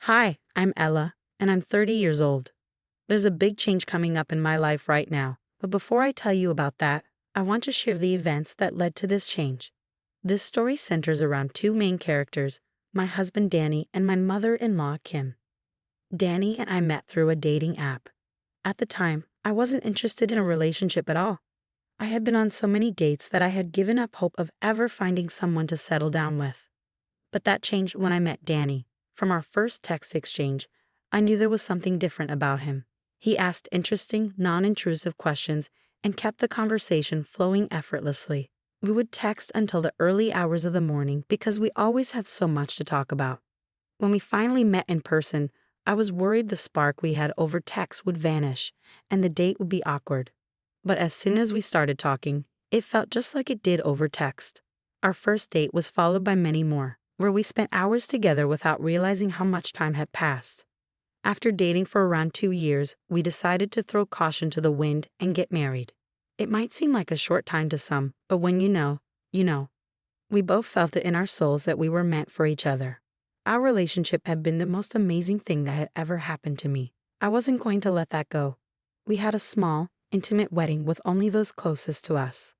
Hi, I'm Ella, and I'm 30 years old. There's a big change coming up in my life right now, but before I tell you about that, I want to share the events that led to this change. This story centers around two main characters, my husband Danny and my mother-in-law Kim. Danny and I met through a dating app. At the time, I wasn't interested in a relationship at all. I had been on so many dates that I had given up hope of ever finding someone to settle down with. But that changed when I met Danny. From our first text exchange, I knew there was something different about him. He asked interesting, non-intrusive questions and kept the conversation flowing effortlessly. We would text until the early hours of the morning because we always had so much to talk about. When we finally met in person, I was worried the spark we had over text would vanish and the date would be awkward. But as soon as we started talking, it felt just like it did over text. Our first date was followed by many more, where we spent hours together without realizing how much time had passed. After dating for around 2 years, we decided to throw caution to the wind and get married. It might seem like a short time to some, but when you know, you know. We both felt it in our souls that we were meant for each other. Our relationship had been the most amazing thing that had ever happened to me. I wasn't going to let that go. We had a small, intimate wedding with only those closest to us.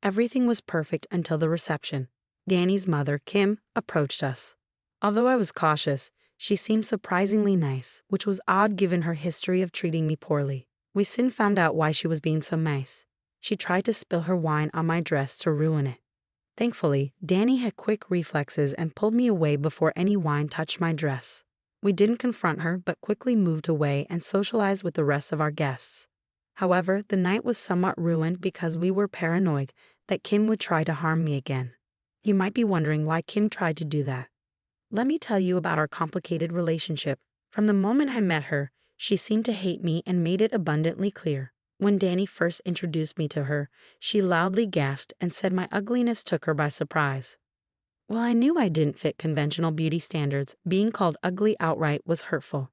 Everything was perfect until the reception. Danny's mother, Kim, approached us. Although I was cautious, she seemed surprisingly nice, which was odd given her history of treating me poorly. We soon found out why she was being so nice. She tried to spill her wine on my dress to ruin it. Thankfully, Danny had quick reflexes and pulled me away before any wine touched my dress. We didn't confront her but quickly moved away and socialized with the rest of our guests. However, the night was somewhat ruined because we were paranoid that Kim would try to harm me again. You might be wondering why Kim tried to do that. Let me tell you about our complicated relationship. From the moment I met her, she seemed to hate me and made it abundantly clear. When Danny first introduced me to her, she loudly gasped and said my ugliness took her by surprise. While I knew I didn't fit conventional beauty standards, being called ugly outright was hurtful.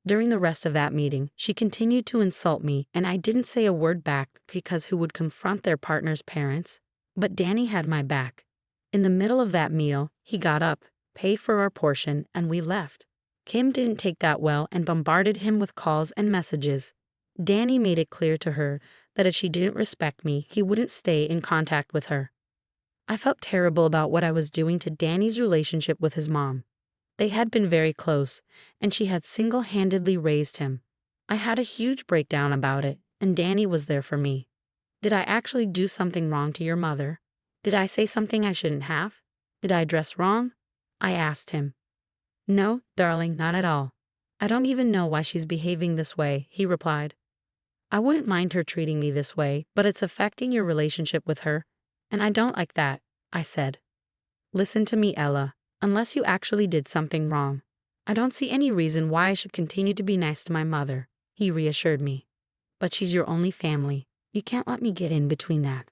During the rest of that meeting, she continued to insult me, and I didn't say a word back because who would confront their partner's parents? But Danny had my back. In the middle of that meal, he got up, paid for our portion, and we left. Kim didn't take that well and bombarded him with calls and messages. Danny made it clear to her that if she didn't respect me, he wouldn't stay in contact with her. I felt terrible about what I was doing to Danny's relationship with his mom. They had been very close, and she had single-handedly raised him. I had a huge breakdown about it, and Danny was there for me. Did I actually do something wrong to your mother? Did I say something I shouldn't have? Did I dress wrong? I asked him. No, darling, not at all. I don't even know why she's behaving this way, he replied. I wouldn't mind her treating me this way, but it's affecting your relationship with her, and I don't like that, I said. Listen to me, Ella. Unless you actually did something wrong, I don't see any reason why I should continue to be nice to my mother, he reassured me. But she's your only family. You can't let me get in between that.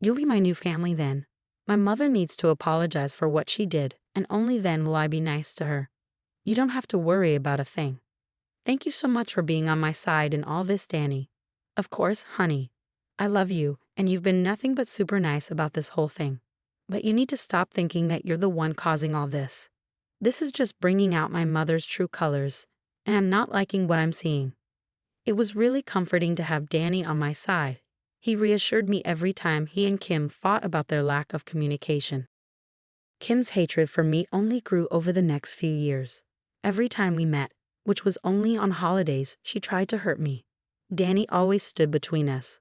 You'll be my new family then. My mother needs to apologize for what she did, and only then will I be nice to her. You don't have to worry about a thing. Thank you so much for being on my side in all this, Danny. Of course, honey. I love you, and you've been nothing but super nice about this whole thing. But you need to stop thinking that you're the one causing all this. This is just bringing out my mother's true colors, and I'm not liking what I'm seeing. It was really comforting to have Danny on my side. He reassured me every time he and Kim fought about their lack of communication. Kim's hatred for me only grew over the next few years. Every time we met, which was only on holidays, she tried to hurt me. Danny always stood between us.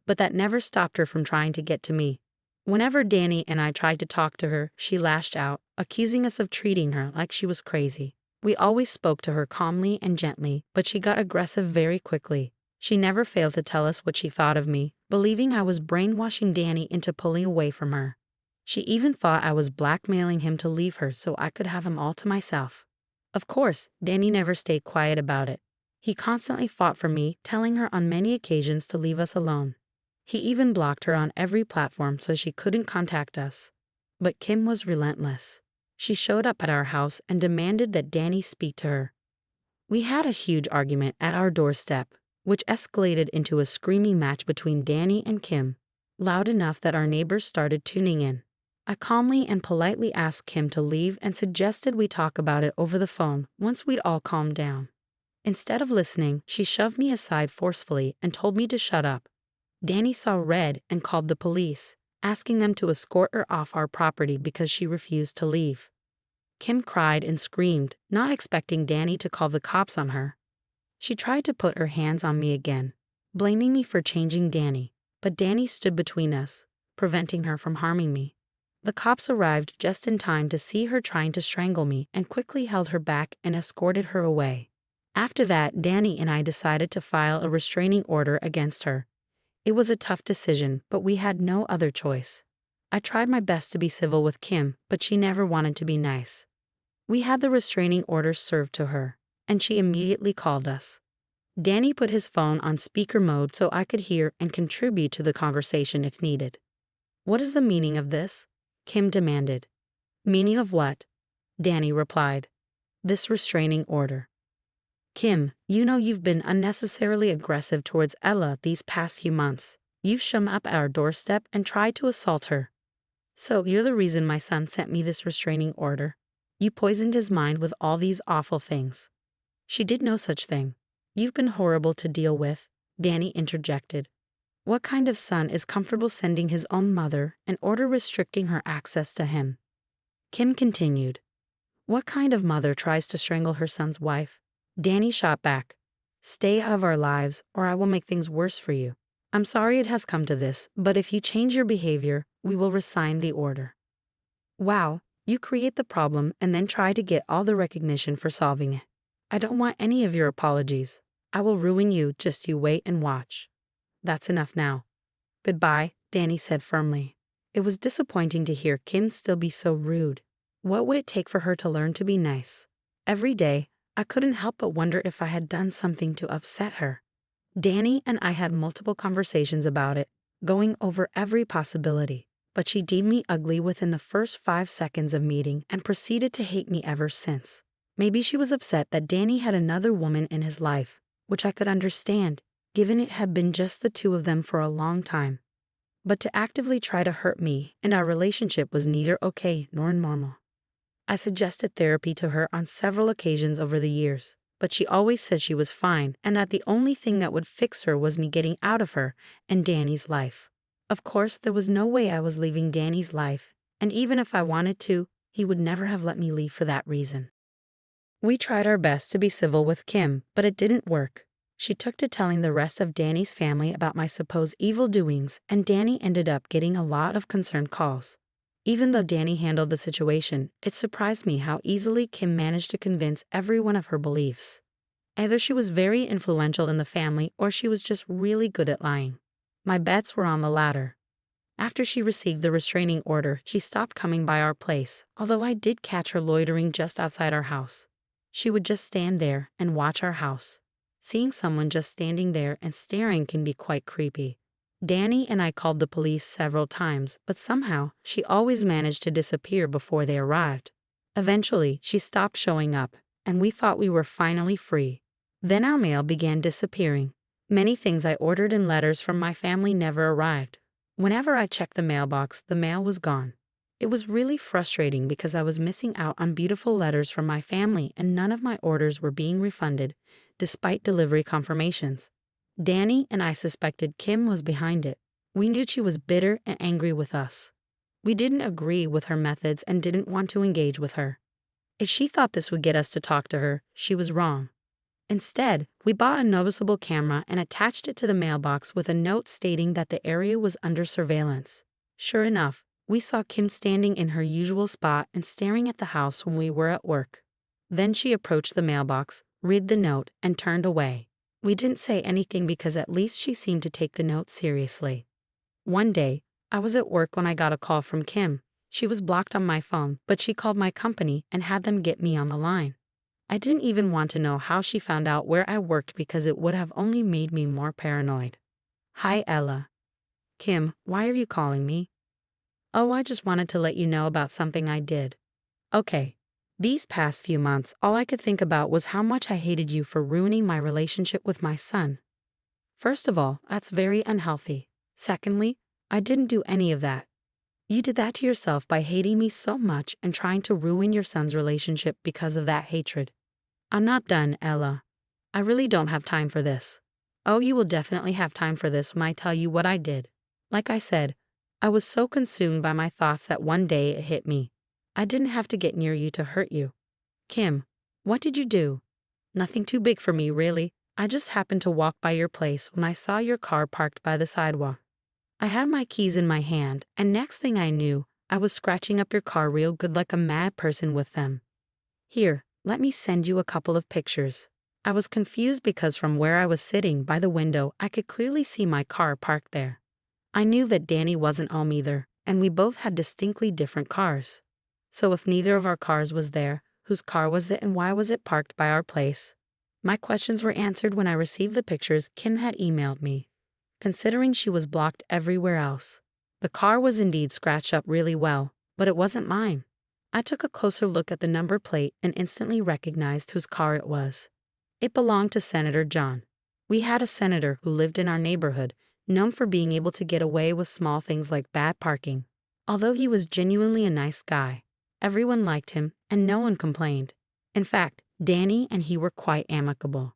But that never stopped her from trying to get to me. Whenever Danny and I tried to talk to her, she lashed out, accusing us of treating her like she was crazy. We always spoke to her calmly and gently, but she got aggressive very quickly. She never failed to tell us what she thought of me, believing I was brainwashing Danny into pulling away from her. She even thought I was blackmailing him to leave her so I could have him all to myself. Of course, Danny never stayed quiet about it. He constantly fought for me, telling her on many occasions to leave us alone. He even blocked her on every platform so she couldn't contact us. But Kim was relentless. She showed up at our house and demanded that Danny speak to her. We had a huge argument at our doorstep, which escalated into a screaming match between Danny and Kim, loud enough that our neighbors started tuning in. I calmly and politely asked Kim to leave and suggested we talk about it over the phone once we'd all calmed down. Instead of listening, she shoved me aside forcefully and told me to shut up. Danny saw red and called the police, asking them to escort her off our property because she refused to leave. Kim cried and screamed, not expecting Danny to call the cops on her. She tried to put her hands on me again, blaming me for changing Danny, but Danny stood between us, preventing her from harming me. The cops arrived just in time to see her trying to strangle me and quickly held her back and escorted her away. After that, Danny and I decided to file a restraining order against her. It was a tough decision, but we had no other choice. I tried my best to be civil with Kim, but she never wanted to be nice. We had the restraining order served to her, and she immediately called us. Danny put his phone on speaker mode so I could hear and contribute to the conversation if needed. "What is the meaning of this?" Kim demanded. "Meaning of what?" Danny replied. "This restraining order. Kim, you know you've been unnecessarily aggressive towards Ella these past few months. You've shown up at our doorstep and tried to assault her. So you're the reason my son sent me this restraining order. You poisoned his mind with all these awful things." "She did no such thing. You've been horrible to deal with," Danny interjected. "What kind of son is comfortable sending his own mother an order restricting her access to him?" Kim continued. "What kind of mother tries to strangle her son's wife?" Danny shot back. "Stay out of our lives, or I will make things worse for you. I'm sorry it has come to this, but if you change your behavior, we will rescind the order." Wow, you create the problem and then try to get all the recognition for solving it. I don't want any of your apologies. I will ruin you, just you wait and watch. "That's enough now. Goodbye," Danny said firmly. It was disappointing to hear Kim still be so rude. What would it take for her to learn to be nice? Every day, I couldn't help but wonder if I had done something to upset her. Danny and I had multiple conversations about it, going over every possibility, but she deemed me ugly within the first 5 seconds of meeting and proceeded to hate me ever since. Maybe she was upset that Danny had another woman in his life, which I could understand, given it had been just the two of them for a long time. But to actively try to hurt me and our relationship was neither okay nor normal. I suggested therapy to her on several occasions over the years, but she always said she was fine and that the only thing that would fix her was me getting out of her and Danny's life. Of course, there was no way I was leaving Danny's life, and even if I wanted to, he would never have let me leave for that reason. We tried our best to be civil with Kim, but it didn't work. She took to telling the rest of Danny's family about my supposed evil doings, and Danny ended up getting a lot of concerned calls. Even though Danny handled the situation, it surprised me how easily Kim managed to convince everyone of her beliefs. Either she was very influential in the family or she was just really good at lying. My bets were on the latter. After she received the restraining order, she stopped coming by our place, although I did catch her loitering just outside our house. She would just stand there and watch our house. Seeing someone just standing there and staring can be quite creepy. Danny and I called the police several times, but somehow she always managed to disappear before they arrived. Eventually, she stopped showing up, and we thought we were finally free. Then our mail began disappearing. Many things I ordered in letters from my family never arrived. Whenever I checked the mailbox, the mail was gone. It was really frustrating because I was missing out on beautiful letters from my family and none of my orders were being refunded, despite delivery confirmations. Danny and I suspected Kim was behind it. We knew she was bitter and angry with us. We didn't agree with her methods and didn't want to engage with her. If she thought this would get us to talk to her, she was wrong. Instead, we bought a noticeable camera and attached it to the mailbox with a note stating that the area was under surveillance. Sure enough, we saw Kim standing in her usual spot and staring at the house when we were at work. Then she approached the mailbox, read the note, and turned away. We didn't say anything because at least she seemed to take the note seriously. One day, I was at work when I got a call from Kim. She was blocked on my phone, but she called my company and had them get me on the line. I didn't even want to know how she found out where I worked because it would have only made me more paranoid. "Hi, Ella." "Kim, why are you calling me?" "Oh, I just wanted to let you know about something I did." "Okay." These past few months, all I could think about was how much I hated you for ruining my relationship with my son. First of all, that's very unhealthy. Secondly, I didn't do any of that. You did that to yourself by hating me so much and trying to ruin your son's relationship because of that hatred. I'm not done, Ella. I really don't have time for this. Oh, you will definitely have time for this when I tell you what I did. Like I said, I was so consumed by my thoughts that one day it hit me. I didn't have to get near you to hurt you. Kim, what did you do? Nothing too big for me, really. I just happened to walk by your place when I saw your car parked by the sidewalk. I had my keys in my hand, and next thing I knew, I was scratching up your car real good like a mad person with them. Here, let me send you a couple of pictures. I was confused because from where I was sitting by the window, I could clearly see my car parked there. I knew that Danny wasn't home either, and we both had distinctly different cars. So if neither of our cars was there, whose car was it and why was it parked by our place? My questions were answered when I received the pictures Kim had emailed me. Considering she was blocked everywhere else, the car was indeed scratched up really well, but it wasn't mine. I took a closer look at the number plate and instantly recognized whose car it was. It belonged to Senator John. We had a senator who lived in our neighborhood, known for being able to get away with small things like bad parking. Although he was genuinely a nice guy, everyone liked him and no one complained. In fact, Danny and he were quite amicable.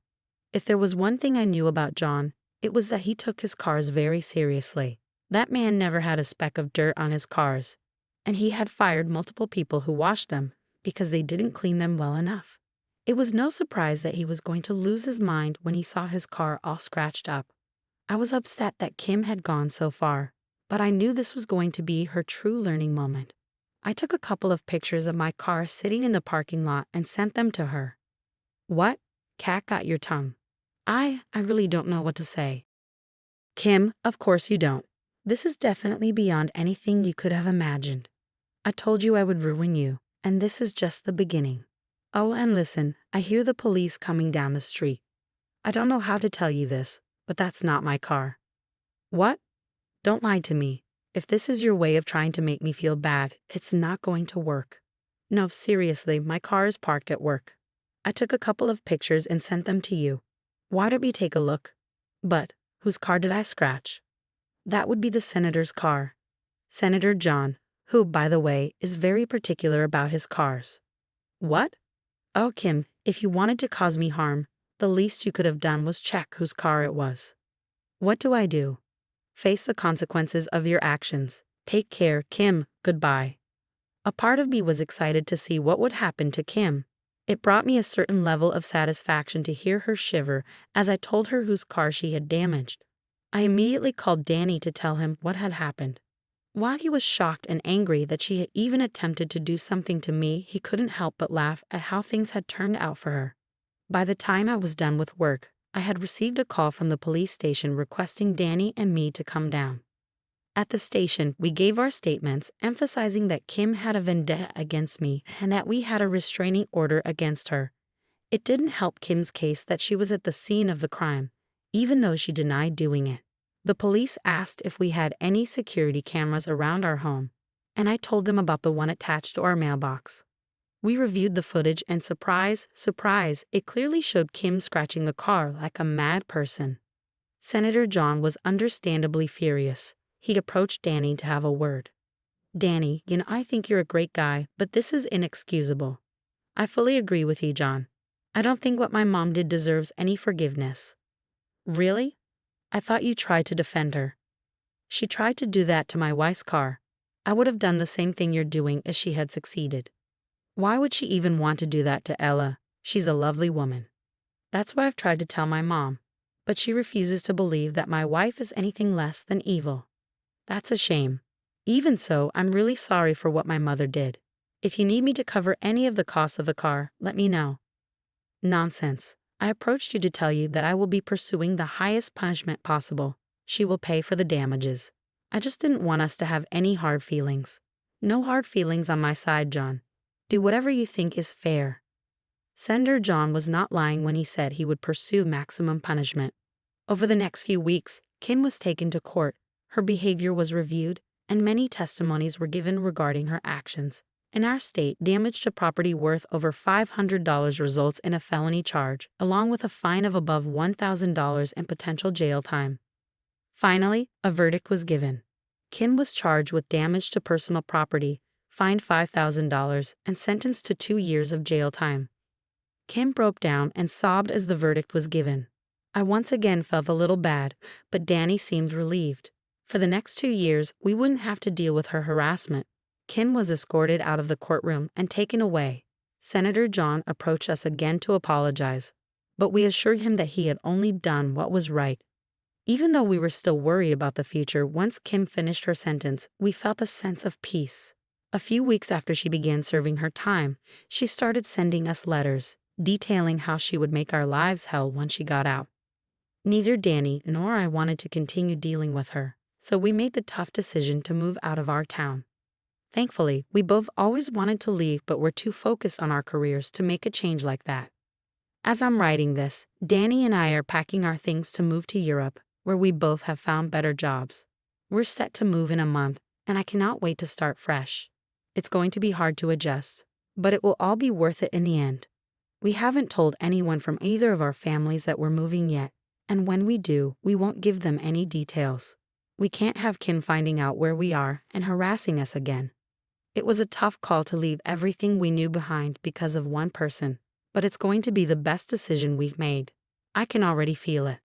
If there was one thing I knew about John, it was that he took his cars very seriously. That man never had a speck of dirt on his cars, and he had fired multiple people who washed them because they didn't clean them well enough. It was no surprise that he was going to lose his mind when he saw his car all scratched up. I was upset that Kim had gone so far, but I knew this was going to be her true learning moment. I took a couple of pictures of my car sitting in the parking lot and sent them to her. What? Cat got your tongue. I really don't know what to say. Kim, of course you don't. This is definitely beyond anything you could have imagined. I told you I would ruin you, and this is just the beginning. Oh, and listen, I hear the police coming down the street. I don't know how to tell you this, but that's not my car. What? Don't lie to me. If this is your way of trying to make me feel bad, it's not going to work. No, seriously, my car is parked at work. I took a couple of pictures and sent them to you. Why don't we take a look? But, whose car did I scratch? That would be the senator's car. Senator John, who, by the way, is very particular about his cars. What? Oh, Kim, if you wanted to cause me harm, the least you could have done was check whose car it was. What do I do? Face the consequences of your actions. Take care, Kim, goodbye. A part of me was excited to see what would happen to Kim. It brought me a certain level of satisfaction to hear her shiver as I told her whose car she had damaged. I immediately called Danny to tell him what had happened. While he was shocked and angry that she had even attempted to do something to me, he couldn't help but laugh at how things had turned out for her. By the time I was done with work, I had received a call from the police station requesting Danny and me to come down. At the station, we gave our statements, emphasizing that Kim had a vendetta against me and that we had a restraining order against her. It didn't help Kim's case that she was at the scene of the crime, even though she denied doing it. The police asked if we had any security cameras around our home, and I told them about the one attached to our mailbox. We reviewed the footage and surprise, it clearly showed Kim scratching the car like a mad person. Senator John was understandably furious. He approached Danny to have a word. Danny, I think you're a great guy, but this is inexcusable. I fully agree with you, John. I don't think what my mom did deserves any forgiveness. Really? I thought you tried to defend her. She tried to do that to my wife's car. I would have done the same thing you're doing if she had succeeded. Why would she even want to do that to Ella? She's a lovely woman. That's what I've tried to tell my mom, but she refuses to believe that my wife is anything less than evil. That's a shame. Even so, I'm really sorry for what my mother did. If you need me to cover any of the costs of the car, let me know. Nonsense. I approached you to tell you that I will be pursuing the highest punishment possible. She will pay for the damages. I just didn't want us to have any hard feelings. No hard feelings on my side, John. Do whatever you think is fair. Senator John was not lying when he said he would pursue maximum punishment. Over the next few weeks, Kim was taken to court, her behavior was reviewed, and many testimonies were given regarding her actions. In our state, damage to property worth over $500 results in a felony charge, along with a fine of above $1,000 and potential jail time. Finally, a verdict was given. Kim was charged with damage to personal property, fined $5,000, and sentenced to 2 years of jail time. Kim broke down and sobbed as the verdict was given. I once again felt a little bad, but Danny seemed relieved. For the next 2 years, we wouldn't have to deal with her harassment. Kim was escorted out of the courtroom and taken away. Senator John approached us again to apologize, but we assured him that he had only done what was right. Even though we were still worried about the future, once Kim finished her sentence, we felt a sense of peace. A few weeks after she began serving her time, she started sending us letters, detailing how she would make our lives hell once she got out. Neither Danny nor I wanted to continue dealing with her, so we made the tough decision to move out of our town. Thankfully, we both always wanted to leave but were too focused on our careers to make a change like that. As I'm writing this, Danny and I are packing our things to move to Europe, where we both have found better jobs. We're set to move in a month, and I cannot wait to start fresh. It's going to be hard to adjust, but it will all be worth it in the end. We haven't told anyone from either of our families that we're moving yet, and when we do, we won't give them any details. We can't have Kim finding out where we are and harassing us again. It was a tough call to leave everything we knew behind because of one person, but it's going to be the best decision we've made. I can already feel it.